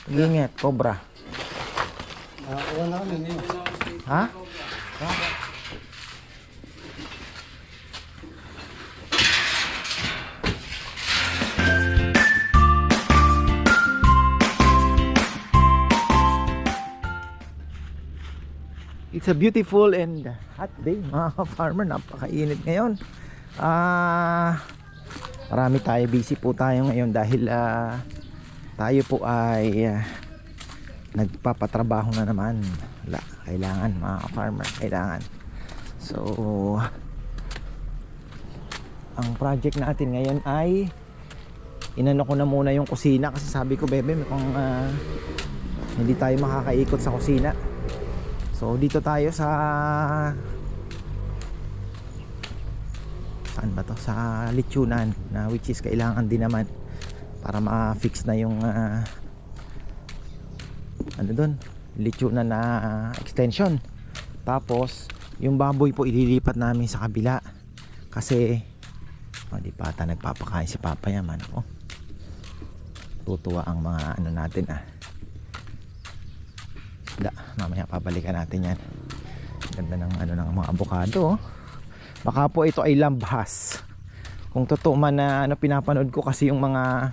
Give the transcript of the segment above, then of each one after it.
Ingat, cobra. Nakakuha na kami. Ha? It's a beautiful and hot day mga farmer. Napakainit ngayon. Marami tayo, busy po tayo ngayon dahil tayo po ay nagpapatrabaho na naman. Wala, kailangan mga farmer, kailangan. So ang project natin ngayon ay inano ko na muna yung kusina kasi sabi ko bebe kung hindi tayo makakaikot sa kusina. So dito tayo sa saan ba to? Sa lechonan na which is kailangan din naman para ma-fix na yung ano doon, lechonan na extension. Tapos yung baboy po ililipat namin sa kabila kasi di pa ata nagpapakain si Papa Yaman. Tutuwa ang mga ano natin mamaya pabalikan natin yan. Ganda ng ano ng mga avocado. Baka po ito ay lambhas. Kung totoo man na pinapanood ko kasi yung mga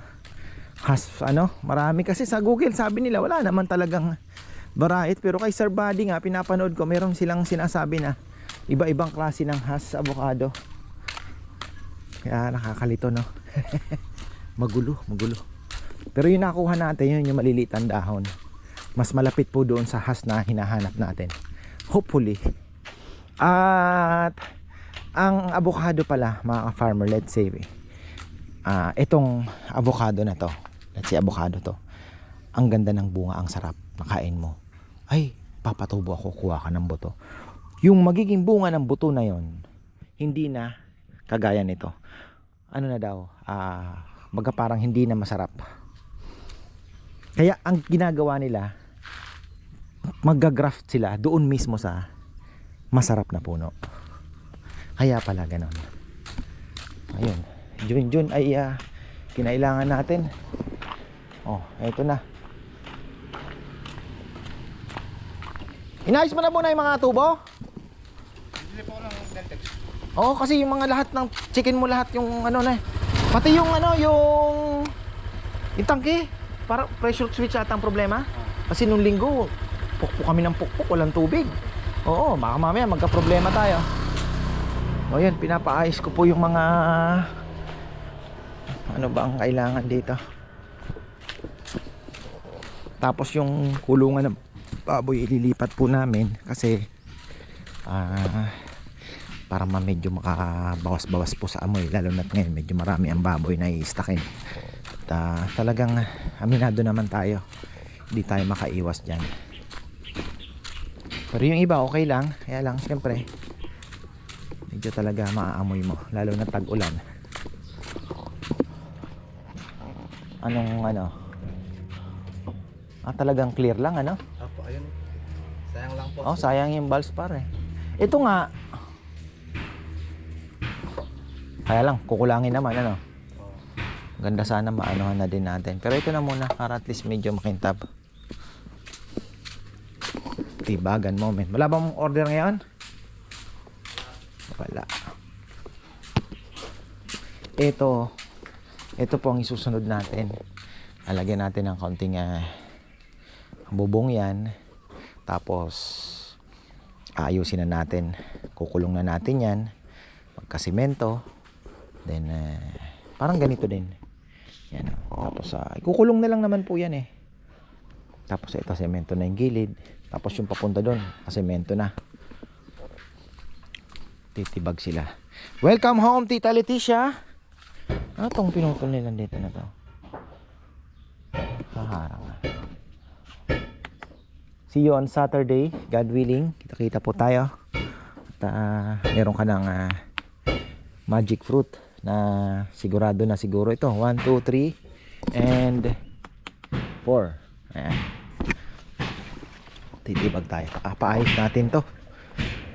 marami kasi sa Google sabi nila wala naman talagang variety, pero kay Sir Buddy nga pinapanood ko meron silang sinasabi na iba-ibang klase ng has avocado. Kaya nakakalito magulo. Pero yung nakuha natin yun yung maliliit ang dahon. Mas malapit po doon sa has na hinahanap natin, hopefully. At ang avocado pala mga farmer, let's say itong avocado na to, let's say avocado to, ang ganda ng bunga, ang sarap, makain mo, ay papatubo ako, kuha ka ng buto. Yung magiging bunga ng buto na yon hindi na kagaya nito, ano na daw, baga parang hindi na masarap. Kaya ang ginagawa nila, magga-graft sila doon mismo sa masarap na puno. Kaya pala ganon. Ayun, June ay kinailangan natin. Eto na. Inayos mo na muna yung mga tubo? Hindi po lang Dentex. Kasi yung mga lahat ng chicken mo, lahat yung pati yung yung tangke, para pressure switch ata ang problema. Kasi nung linggo pukpok kami ng pukpok, walang tubig. Baka mamaya magka-problema tayo. Yan, pinapaayos ko po yung mga ano ba ang kailangan dito. Tapos yung kulungan ng baboy ililipat po namin kasi para medyo makabawas-bawas po sa amoy, lalo na ngayon medyo marami ang baboy na i-stockin. Talagang aminado naman tayo, hindi tayo makaiwas dyan. Pero yung iba okay lang, kaya lang siyempre medyo talaga maaamoy mo, lalo na tag-ulan. Talagang clear lang Apo, ayun. Sayang lang po. Sayang yung bulbs pare. Ito nga kaya lang kukulangin naman ganda sana maanohan na din natin, pero ito na muna para at least medyo makintab. Tibagan moment. Wala bang order ngayon? Wala. Ito po ang isusunod natin. Alagyan natin ng kaunting bubong yan. Tapos ayusin na natin. Kukulong na natin yan. Magkasimento. Then parang ganito din. Yan. Tapos kukulong na lang naman po yan Tapos ito semento na yung gilid. Tapos yung papunta doon, semento na. Titibag sila. Welcome home, Tita Leticia. Itong pinutol nila dito na to. Kaharang. See you on Saturday, God willing. Kita-kita po tayo. At meron ka ng magic fruit na sigurado na siguro ito. 1, 2, 3 and 4. Ayan. Titibag tayo. Paayos natin to.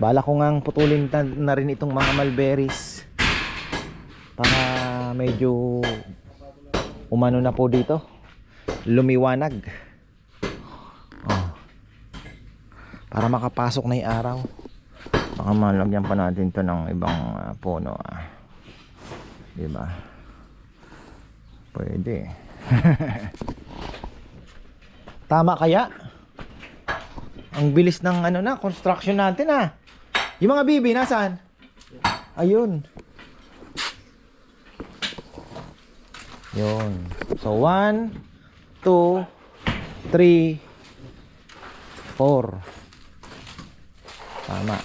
Bala ko ngang putulin na rin itong mga mulberries para medyo umano na po dito, lumiwanag. para makapasok na yung araw. Baka malagyan pa natin to ng ibang puno diba? Pwede. Tama kaya? Ang bilis ng ano na construction natin Yung mga bibi nasaan? Ayun. Yun. So 1 2 3 4. Tama.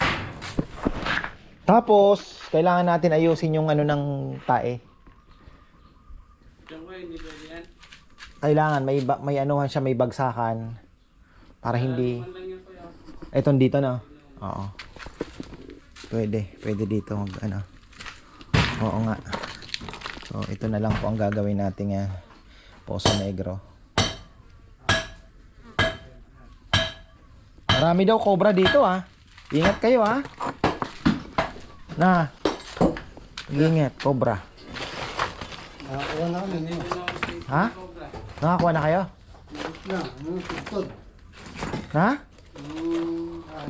Tapos kailangan natin ayusin yung ano ng tae. Kailangan may anuhan siya, may bagsakan para hindi etong dito na. Oo. Pwede dito ano. Oo nga. So ito na lang po ang gagawin nating Poso Negro. Marami daw cobra dito Ingat kayo Na. Ingat, cobra. Nakakuha na kami niyo. Ha? Nakakuha na kayo? Na?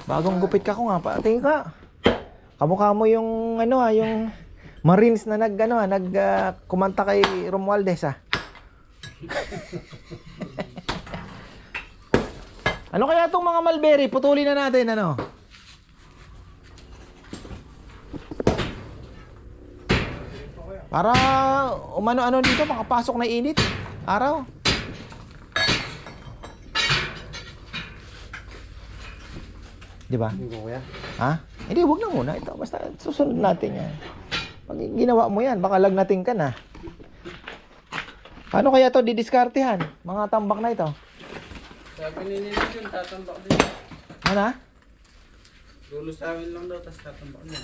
Bagong gupit ka ko nga. Tingin ka. Kamukha mo yung yung Marines na kumanta kay Romualdez Ano kaya itong mga mulberry? Putulin na natin para umano dito, makapasok na init araw. Di ba? Hindi, wag na muna ito. Basta susunod natin yan. Pag ginawa mo yan, baka lagnating ka na. Paano kaya ito didiskartehan? Mga tambak na ito. Sabi ni Nino yun, tatambak din. Ano? Dulo sa amin lang daw, tapos tatambak din.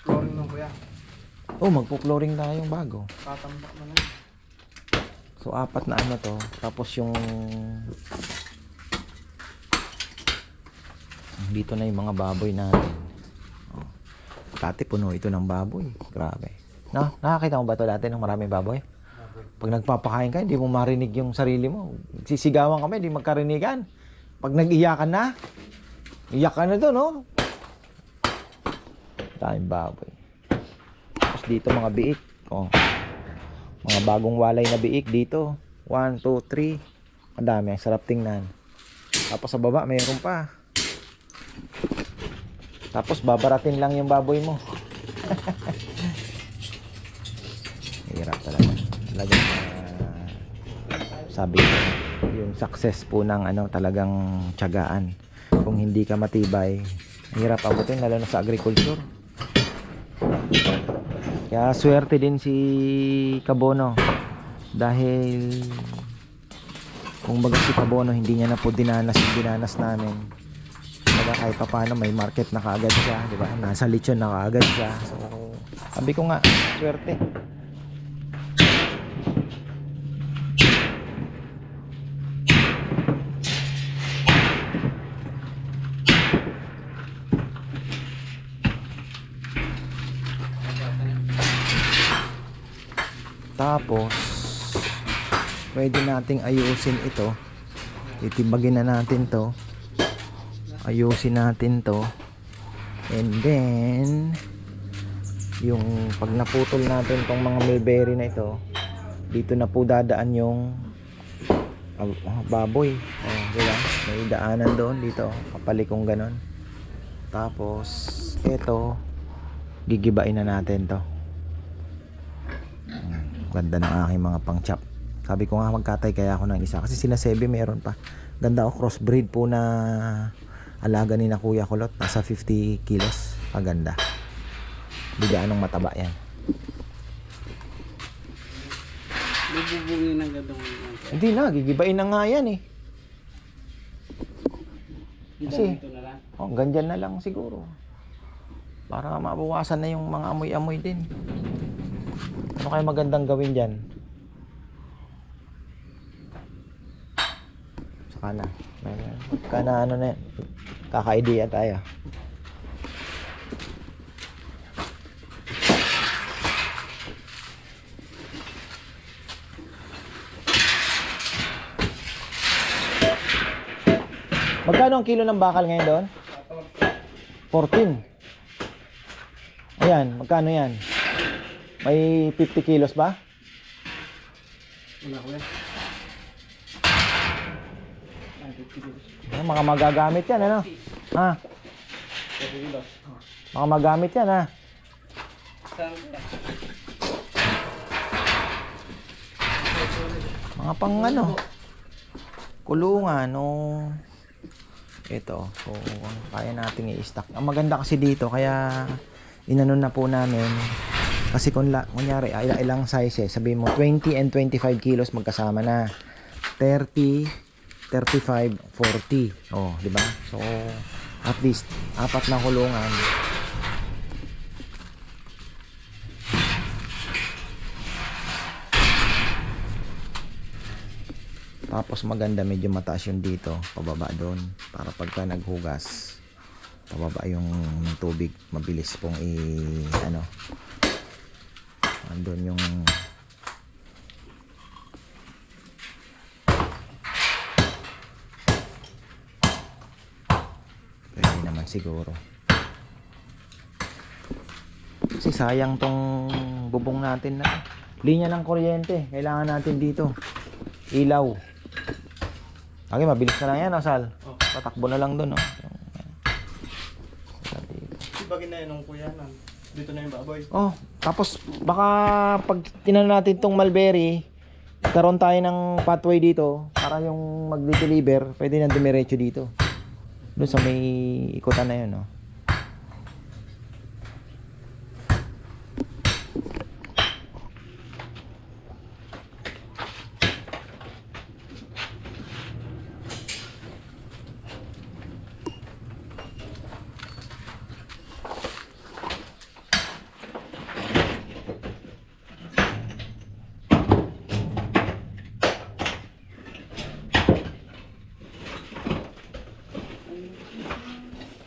Flooring lang kuya. Magpo-flooring tayong bago. Tatambak na lang. So 4 na to. Tapos yung dito na yung mga baboy natin. Dati puno ito ng baboy. Grabe. No? Nakakita mo ba ito dati ng maraming baboy? Pag nagpapakain ka, hindi mo marinig yung sarili mo. Sisigawan kami, hindi magkarinigan. Pag nag-iyakan na, iyak ka na doon, no? Daming baboy. Tapos dito mga biik. Mga bagong walay na biik dito. 1, 2, 3. Madami, ang sarap tingnan. Tapos sa baba, mayroon pa. Tapos babaratin lang yung baboy mo. Hirap talaga. Talagang sabi ko, yung success po ng talagang tiyagaan. Kung hindi ka matibay, hirap abutin lalo na sa agriculture. Kaya swerte din si Kabono dahil kung baga si Kabono hindi niya na po dinanas namin. Kaya kahit pa paano may market na kaagad siya, di ba? Nasa lechon na kaagad siya. So sabi ko nga, swerte. Tapos pwede nating ayusin ito. Titibagin na natin to. Ayusin natin to. And then yung pag naputol natin tong mga mulberry na ito, dito na po dadaan yung baboy. Diba? May daanan doon dito, kapalikong ganon. Tapos ito gigibain na natin to. Ganda ng aking mga pang-chop. Sabi ko nga magkatay kaya ako ng isa kasi sila Sebe meron pa. Ganda crossbreed po na alaga ni na Kuya Kulot. Nasa 50 kilos. Paganda. Hindi gaanong mataba yan. Bubungin ng gadong. Hindi na, gigibain na nga yan Kasi ganyan na lang siguro. Para mabawasan na yung mga amoy-amoy din. Ano kaya magandang gawin dyan? Saka na. Ano na yan. Kaka-idea tayo. Magkano ang kilo ng bakal ngayon doon? 14. Ayan, magkano yan? May 50 kilos ba? Wala ko yan. Mga magagamit yan, ano? Ha? 30 kilos. Mga magamit yan, ha? Saan kaya? Mga pang ano? Kulungan, no? Ito, so kaya nating i-stack. Ang maganda kasi dito, kaya inanon na po namin. Kasi kunyari, ilang sizes, sabihin mo 20 and 25 kilos magkasama na. 30, 35, 40. Oh, di ba? So, at least, 4 na kulungan. Tapos maganda, medyo mataas yung dito, pababa doon. Para pagka naghugas, pababa yung tubig, mabilis pong andun yung pwede naman siguro. Kasi sayang tong bubong natin na linya ng kuryente. Kailangan natin dito ilaw. Okay, mabilis na lang yan, Sal. Oh. Patakbo na lang doon, no? Ibagin na yun nung kuya na. Dito na yung baboy. Oh, tapos baka pag tinanong natin tong mulberry, karoon tayo ng pathway dito para yung mag-deliver, pwede na dumiretso dito. Doon sa may ikutan na yun, no?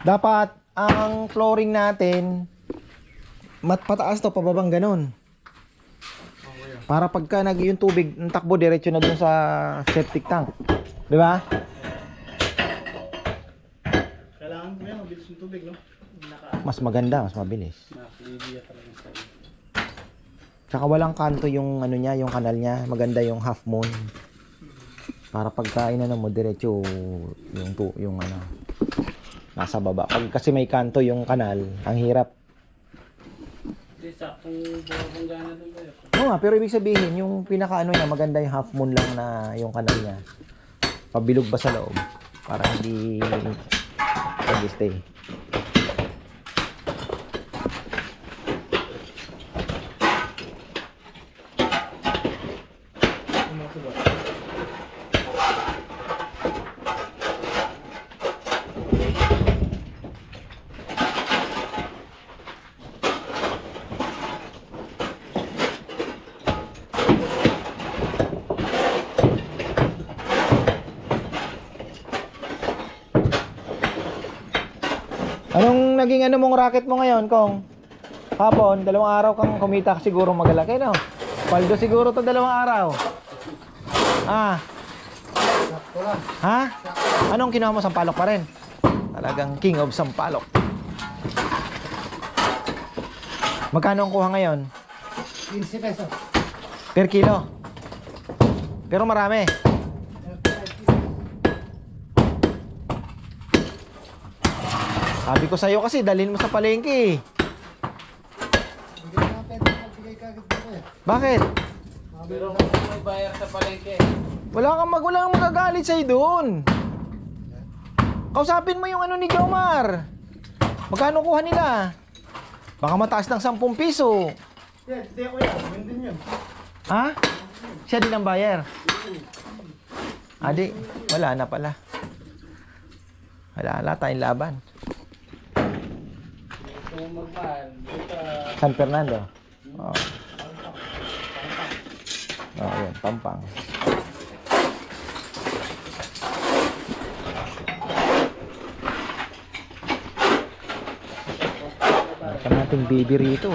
Dapat ang flooring natin pataas to, pababang ganun. Para pagka yung tubig ng takbo diretso na dun sa septic tank. 'Di ba? Kailangan ko yan, mabilis yung tubig, no? Mas maganda, mas mabilis. Nakakilibiya talaga sa iyo. Tsaka walang kanto yung ano niya, yung kanal niya, maganda yung half moon. Para pagka mo diretso yung ano nasa baba. Pag kasi may kanto yung kanal, ang hirap. Hindi, saktong bumabanggana doon kayo. Oo nga, pero ibig sabihin, yung pinaka ano niya, maganda yung half moon lang na yung kanal niya. Pabilog ba sa loob? Para hindi stay. Anong naging ano mong racket mo ngayon, Kong? Hapon, 2 araw kang kumita siguro magalaki, no? Paldo siguro to 2 araw. Ah. Ha? Anong kinuha mo? Sampalok pa rin? Talagang king of sampalok. Magkano ang kuha ngayon? 15 pesos. Per kilo? Pero marami. Sabi ko sa'yo kasi, dalhin mo sa palengke. Hindi na pwede magbigay kagad dito eh. Bakit? Pero kung may bayar sa palengke. Walang magagalit sa'yo doon. Kausapin mo yung ano ni Jomar. Magkano kuha nila? Baka mataas ng 10 piso. Yeah, hindi ako yan. Yun din yun. Ha? Siya din ang buyer. Adi, wala na pala. Wala tayong laban. Kung magmahal, dito San Fernando. Oh. Oh, yun, Pampang. Ito nating baby rito.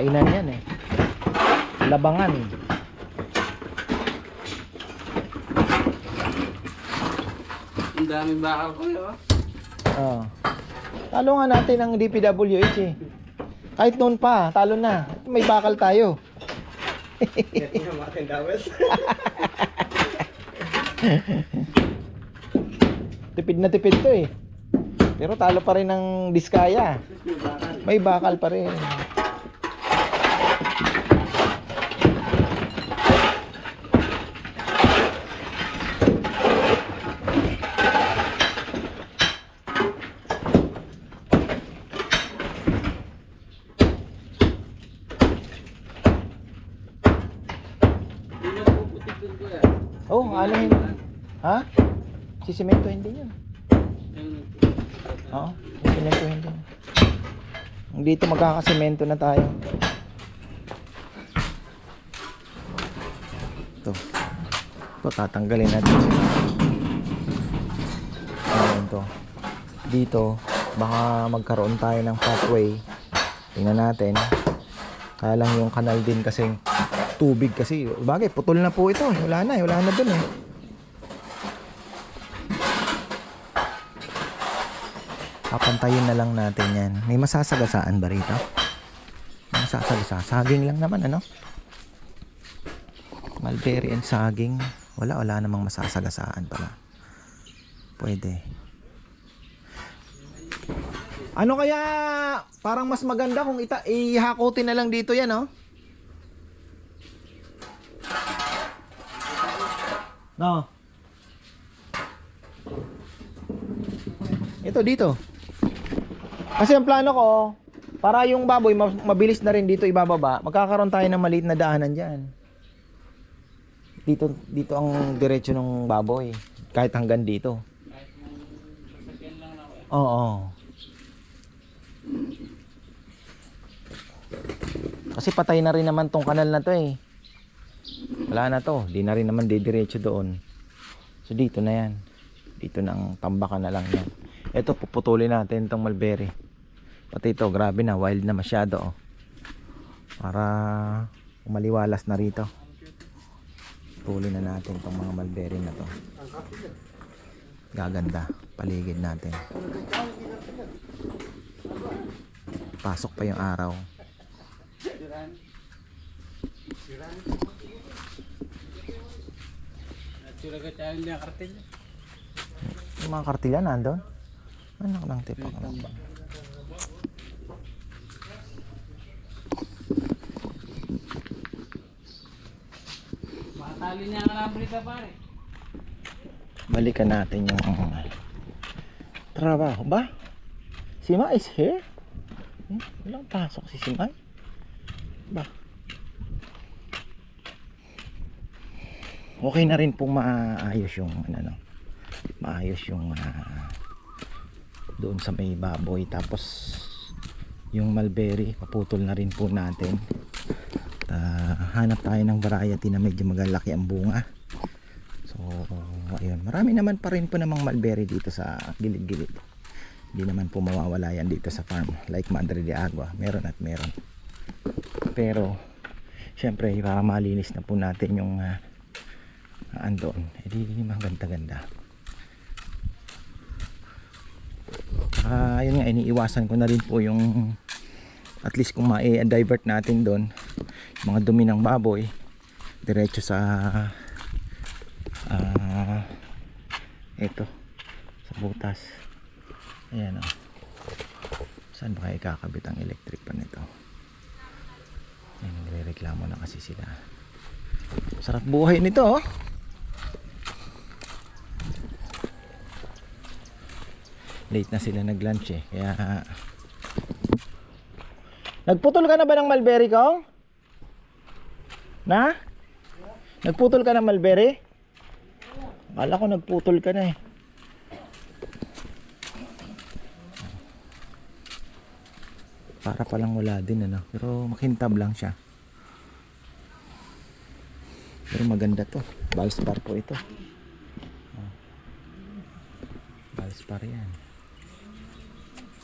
kainan yan eh. Labangan. Ang daming bakal ko yun. Oh. Talo nga natin ang DPWH eh. Kahit noon pa, talo na. May bakal tayo. Tipid na tipid to eh. Pero talo pa rin ng Diskaya. May bakal pa rin. Hindi na puputik doon ko yan. Oh, ano yun? Ha? Sisimentohin din yun. Oo, sisimentohin din. Dito magkakasemento na tayo. Ito. Ito tatanggalin natin. Ayan to. Dito baka magkaroon tayo ng pathway. Tingnan natin. Kaya lang yung kanal din kasing tubig kasi. Bagay, putol na po ito. Wala na dun eh. Papantayin na lang natin yan. May masasagasaan ba rito? Masasagasa. Saging lang naman, ano? Mulberry and saging. Wala namang masasagasaan pala. Pwede. Ano kaya parang mas maganda kung ihakutin na lang dito yan, oh? No. Ito dito. Kasi ang plano ko, para yung baboy mabilis na rin dito ibababa, magkakaroon tayo ng maliit na daanan diyan. Dito ang diretso ng baboy, kahit hanggang dito. Oo. Kasi patay na rin naman tong kanal na to eh. Wala na to, di na rin naman didiretso doon. So dito na yan. Dito nang tambakan na lang yan. Ito puputulin natin tong mulberry. Pati ito, grabe na, wild na masyado oh. Para umaliwalas na rito. Putulin na natin tong mga mulberry na to. Gaganda paligid natin. Pasok pa yung araw. Yung mga kartilya nandun? Anak ng tipak lang. Makatali niya ang alambre ka pare. Balikan natin yung trabaho ba? Si Ma is here? Walang pasok si Simay ba? Okay na rin pong maayos yung maayos yung doon sa may baboy, tapos yung mulberry paputol na rin po natin. Hanap tayo ng variety na medyo magalaki ang bunga. So ayun, marami naman pa rin po namang mulberry dito sa gilid-gilid. Hindi naman po mawawala yan dito sa farm. Like Madre de Agua, meron at meron. Pero syempre para malinis na po natin yung andoon, edi maganda-ganda. Ayun nga, iniiwasan ko na rin po yung at least kung ma-divert natin doon mga dumi ng baboy diretso sa ito sa butas. Ayan o. Saan ba kayo kakabit ang electric pan nito? Ayan, nagre-reklamo na kasi sila. Sarap buhay nito oh. Late na sila nag-lunch eh. Kaya nagputol ka na ba ng mulberry ko? Na? Nagputol ka ng mulberry? Akala ko nagputol ka na eh. Para palang wala din ano. Pero makintab lang siya. Pero maganda to. Valspar po ito. Valspar yan.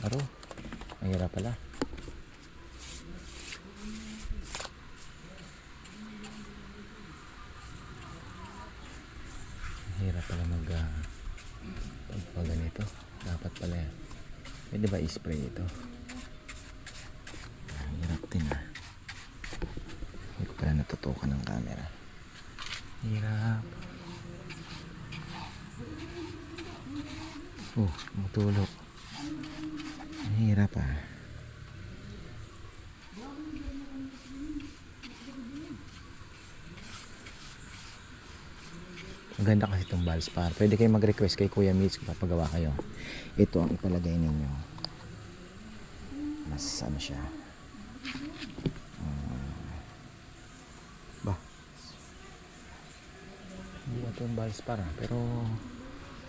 Aro. Mahirap pala. Hirap pala pag ganito. Dapat pala yan. Pwede ba i-spray ito? Hirap din Hindi ko pala natutukan ng camera. Hirap. Matulog. Hirap Maganda kasi itong Valspar. Pwede kayo mag-request kay Kuya Mitch kung papagawa kayo. Ito ang ipalagay ninyo. Mas ano siya. Hindi na ito yung Valspar pero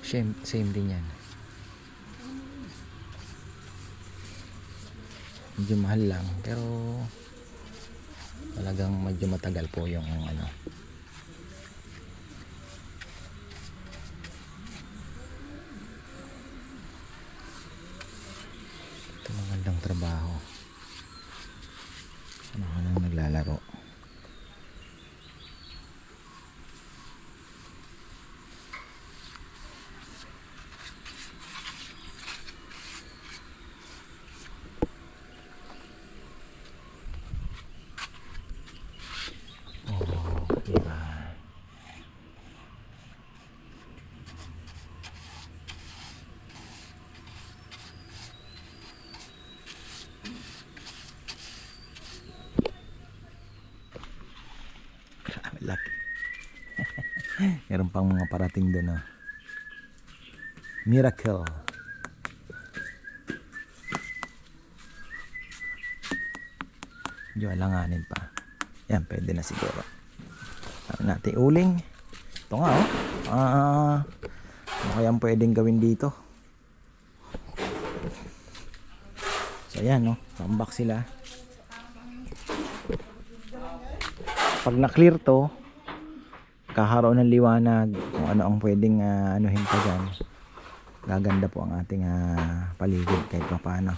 same din yan. Medyo mahal lang pero talagang medyo matagal po yung ano. Ito magandang trabaho. Ano ka nang naglalaro? Laki. Meron pang mga parating doon Miracle. Medyo alanganin pa. Yan, pwede na siguro. Natin uling. Ito nga ano kayang pwedeng gawin dito? So yan tambak sila. Pag na-clear to, kakaroon ng liwanag kung ano ang pwedeng anuhin pa dyan. Gaganda po ang ating paligid kahit pa paano.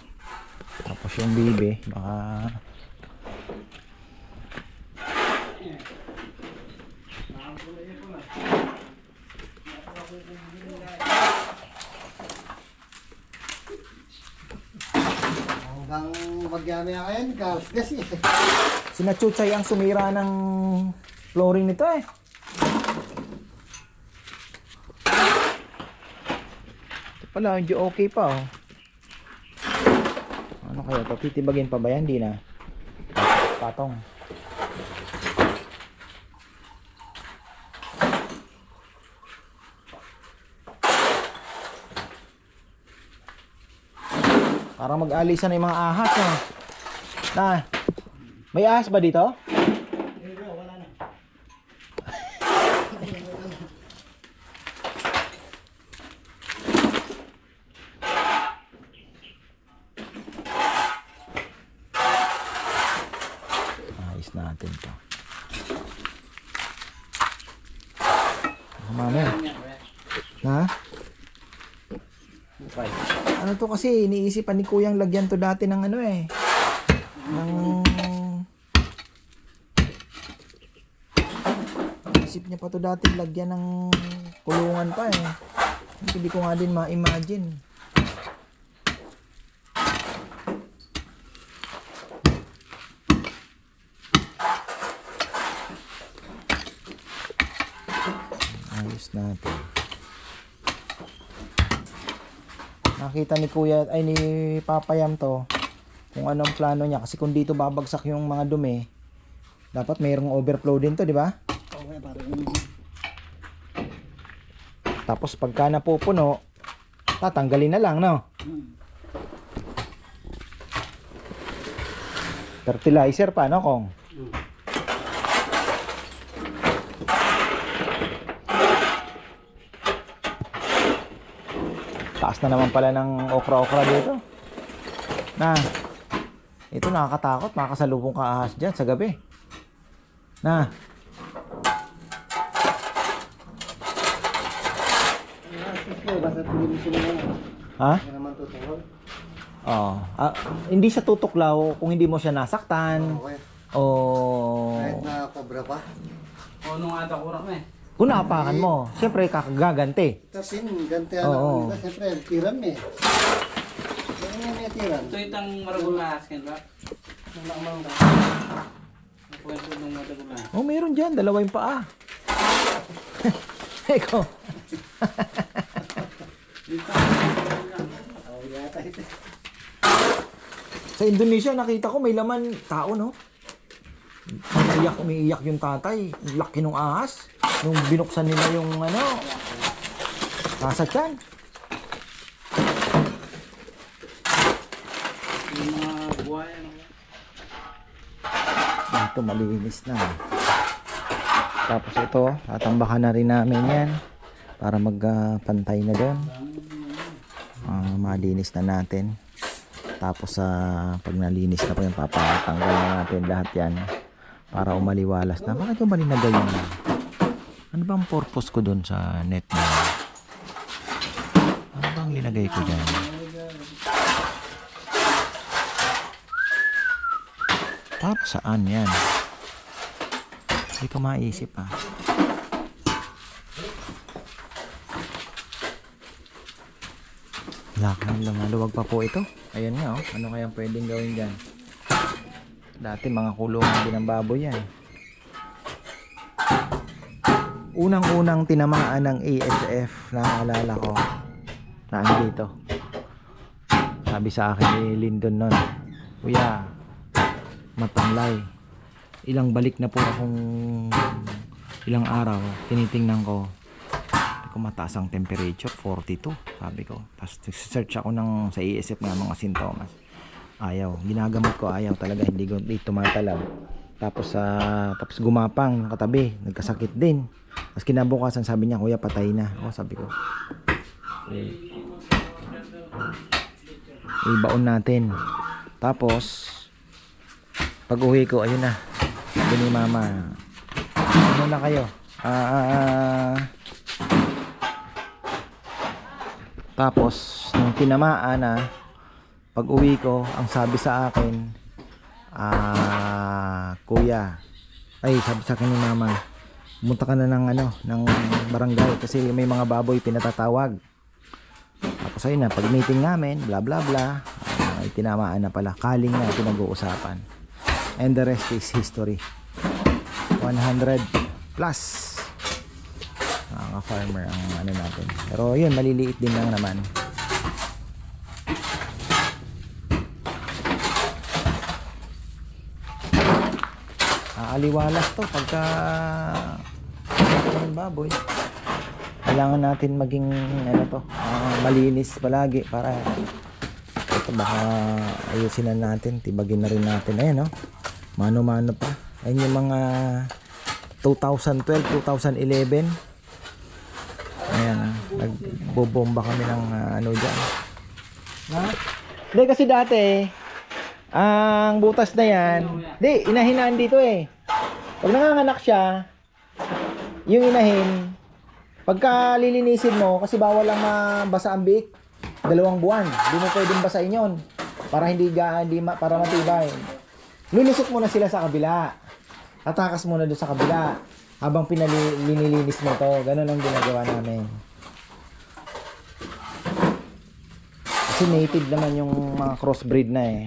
Tapos yung bibe baka hanggang magyami ako yan, kasi sina Chuchay ang sumira ng flooring nito Ito pala, hindi okay pa Ano kaya ito? Titibagin pa ba yan? Hindi na. Patong. Parang mag-alisan na yung mga ahas may ahas ba dito? wala na. Ayos natin to. Mami. Ano to kasi iniisipan ni Kuyang lagyan to dati ng ng isip niya pa to dati lagyan ng kulungan pa hindi ko nga din ma-imagine. Ayos natin. Nakita ni Kuya ay ni Papa Yam to kung anong plano niya kasi kung dito babagsak yung mga dumi dapat mayroong overflow din to, di ba? Okay, parang Tapos pagka napupuno tatanggalin na lang, no? Fertilizer pa, no, Kong? Taas na naman pala ng okra-okra dito. Ito nakakatakot, makasalubong ka ahas dyan sa gabi. basta hindi mo sila Ha? Hindi naman tutulog. Hindi sa tutuklaw kung hindi mo siya nasaktan. Okay. O Kahit na cobra pa. O nung ata kurang Kung naapakan mo, siyempre kakagaganti. Tapos yun, gantihan Oo. ako. Siyempre, tiram eh. Yan may tiram. Ito itang maragulas kan ba? Nalaman ka. Kwento ng maragulas. Oh, meron dyan. Dalawa yung paa. Eko. Oh, yata ito. Sa Indonesia, nakita ko may laman tao, no? Umiiyak yung tatay. Laki nung ahas. Nung binuksan nila yung ano, nasa tiyan. Yung mga buhay ano. Ito, malinis na. Tapos ito, tatambakan na rin namin yan para magpantay na doon. Malinis na natin. Tapos pag nalinis na po yung papatanggal na natin lahat yan para umaliwalas na. Bakit yung malinagay yun? Ano bang purpose ko doon sa net na? Ano bang linagay ko dyan? Para saan yan? Hindi ko maisip ah. Lumaluwag pa po ito. Ayan nga oh. Ano kayang pwedeng gawin dyan? Dati mga kulungan din ng baboy yan. Unang-unang tinamaan ng ASF, naaalala ko, na andito. Sabi sa akin ni Lyndon nun, Kuya, matamlay. Ilang balik na po akong ilang araw, tinitingnan ko. Kung mataas ang temperature, 42, sabi ko. Tapos search ako sa ASF nga mga sintomas. Ayaw, ginagamot ko, ayaw talaga, hindi tumatalab. Tapos gumapang yung katabi, nagkasakit din. Tapos kinabukasan sabi niya, Kuya, patay na. O, sabi ko, ibaon natin. Tapos pag uwi ko, ayun na, sabi ni mama, ano na kayo? Tapos nung tinamaan na, pag uwi ko, ang sabi sa akin, Kuya, ay sabi sa akin ni mama, pumunta ka na ng barangay kasi may mga baboy pinatatawag. Tapos ayun na, pag meeting namin, bla bla bla, ay tinamaan na pala, kaling na pinag-uusapan. And the rest is history. 100 plus mga farmer ang ano natin. Pero yun, maliliit din lang naman. Aliwalas to pagka ng baboy. Kailangan natin maging malinis palagi para ito baka ayusin na natin, tibagin na rin natin. Ayan no, mano-mano pa. Ayun yung mga 2012, 2011. Ayan, nagbobomba kami ng dyan. Hindi kasi dati ang butas na yan, inahinaan dito eh. Pag nanganganak siya, yung inahin, pagka lilinisin mo, kasi bawal lang mabasa ang biik, 2 buwan. Hindi mo pwedeng basain yun para para matibay. Lulusot mo na sila sa kabila. Tatakas mo na doon sa kabila habang linilinis mo to. Ganun ang ginagawa namin. Kasi native naman yung mga crossbreed na eh.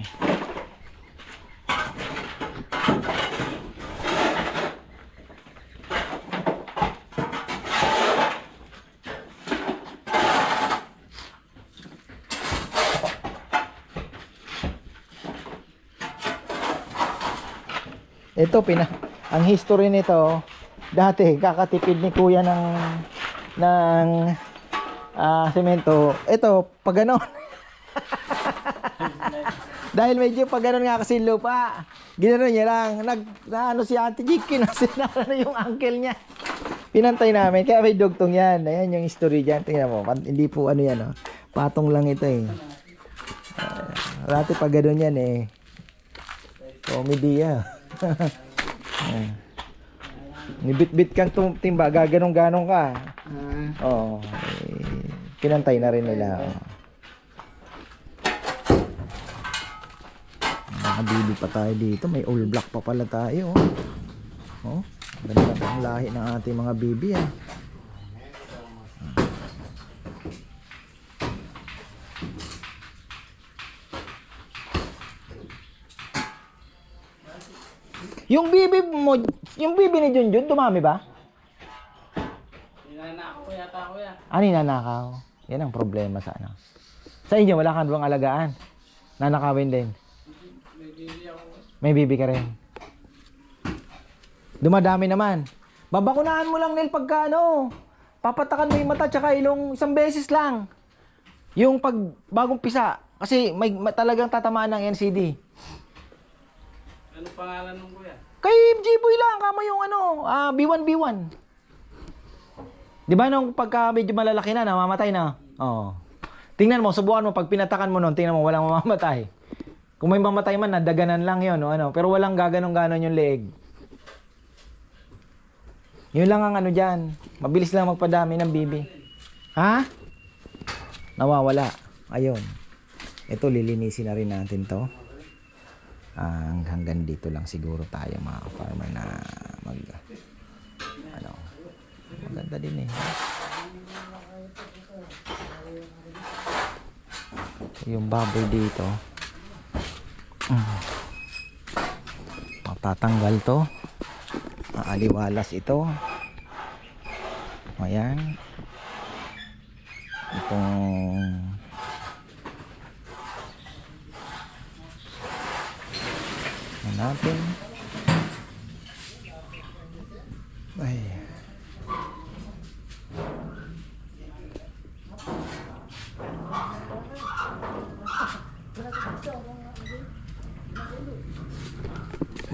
Ito ang history nito, dati kakatipid ni Kuya ng semento. Ito pag ganon. Dahil medyo pag ganon nga kasi lupa, ginanon niya lang, si Ate Jik, kinasina yung uncle niya. Pinantay namin, kaya may dugtong yan. Ayan yung history dyan, tingnan mo, hindi po yan oh. Patong lang ito eh. Dati pag ganon yan eh, comedy ah. Nibit-bit kang timba, gaganong-ganong ka. Oo. Pinantay na rin nila. Nakabili pa tayo dito. May all black pa pala tayo. Oh. Ganda pa. Iba-ibang lahi ng ating mga bibi yan. Yung bibi mo, yung bibi ni Junjun, dumami ba? Ninanakaw yata ako yan. Ani nanakaw? Yan ang problema sa ano. Sa inyo, wala kang buwang alagaan. Nanakawin din. May bili ako. May bibi ka rin. Dumadami naman. Babakunahan mo lang nil pagka ano. Papatakan mo yung mata tsaka ilong isang beses lang. Yung pag bagong pisa. Kasi may talagang tatamaan ng NCD. Ano pangalan ng kuya? Kay G-Boy lang, kama yung ano, B1B1. Di ba nung pagka medyo malalaki na, namamatay na? Oo. Tingnan mo, subukan mo, pag pinatakan mo nun, tingnan mo, walang mamamatay. Kung may mamatay man, nadaganan lang yun, no, ano, pero walang gaganong-ganon yung leeg. Yun lang ang ano dyan. Mabilis lang magpadami ng bibi. Ha? Nawawala. Ayun. Ito, lilinisin na rin natin to. Hanggang dito lang siguro tayo mga farmer na ano, maganda din eh. Yung baboy dito matatanggal to, maaliwalas ito. Ayan, itong natin. Ay.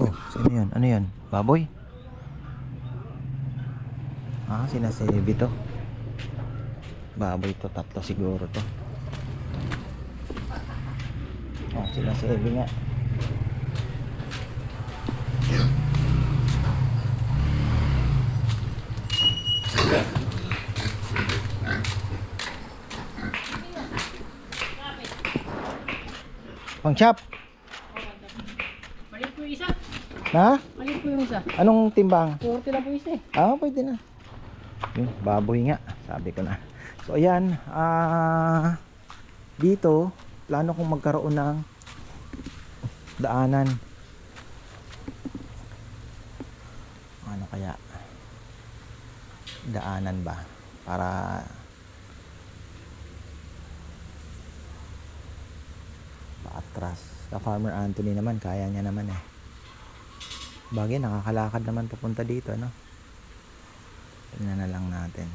Oh, sino yun? Ano yun? Baboy? Sinasebi to. Baboy to, tatlo siguro to. Oh, sinasebi nga. Pang chop. Malit po isa. Ha? Malit po yung isa. Anong timbang? 40 lang po isa eh. Pwede na. Yung baboy nga, sabi ko na. So ayan, dito plano kong magkaroon ng daanan. Ano kaya? Daanan ba? Para paatras. Sa Farmer Anthony naman, kaya niya naman eh. Bagay, nakakalakad naman papunta dito, no? Tingnan na lang natin.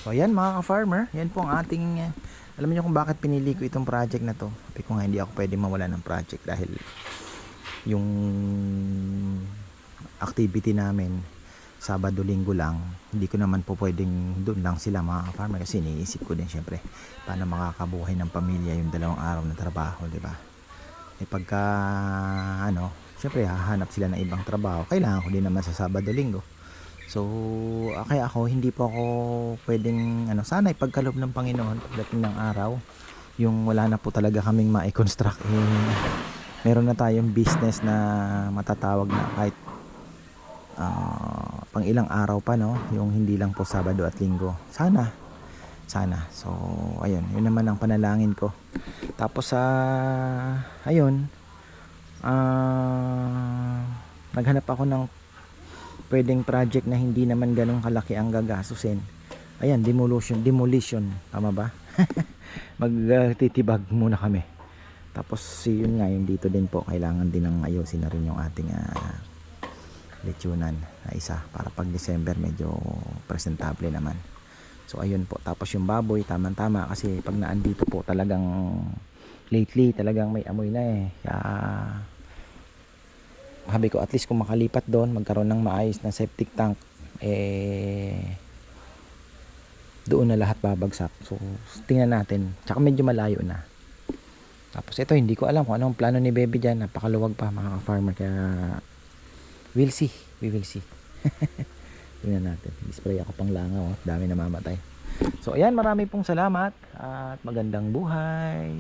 So ayan mga ka-farmer, yan po ang ating alam niyo kung bakit pinili ko itong project na to. Sabi ko nga hindi ako pwede mawala ng project dahil yung activity namin Sabado Linggo lang, hindi ko naman po pwedeng doon lang sila mga ka-farmer kasi iniisip ko din syempre paano makakabuhay ng pamilya yung 2 araw na trabaho, di ba? Pagka ano, syempre hahanap sila ng ibang trabaho, kailangan ko din naman sa Sabado Linggo. So kaya ako hindi po ako pwedeng ano, sana ipagkaloob ng Panginoon pagdating ng araw yung wala na po talaga kaming ma-construct meron na tayong business na matatawag na kahit pang ilang araw pa, no, yung hindi lang po Sabado at Linggo. Sana so ayun, yun naman ang panalangin ko. Tapos ayun, naghanap ako ng pwedeng project na hindi naman ganun kalaki ang gagastusin. Ayan, demolition, tama ba? Magtitibag muna kami. Tapos yun nga, yung dito din po kailangan din ng ayusin na rin yung ating lechonan na isa para pag December medyo presentable naman. So ayun po, tapos yung baboy tama-tama kasi pag naandito po talagang lately talagang may amoy na eh. Kaya sabi ko at least kung makalipat doon, magkaroon ng maayos na septic tank, doon na lahat babagsak. So tingnan natin, tsaka medyo malayo na. Tapos ito, hindi ko alam kung anong plano ni Baby dyan, napakaluwag pa mga ka-farmer, kaya we will see. Tingnan natin, spray ako pang langaw, dami na mamatay. So ayan, marami pong salamat at magandang buhay.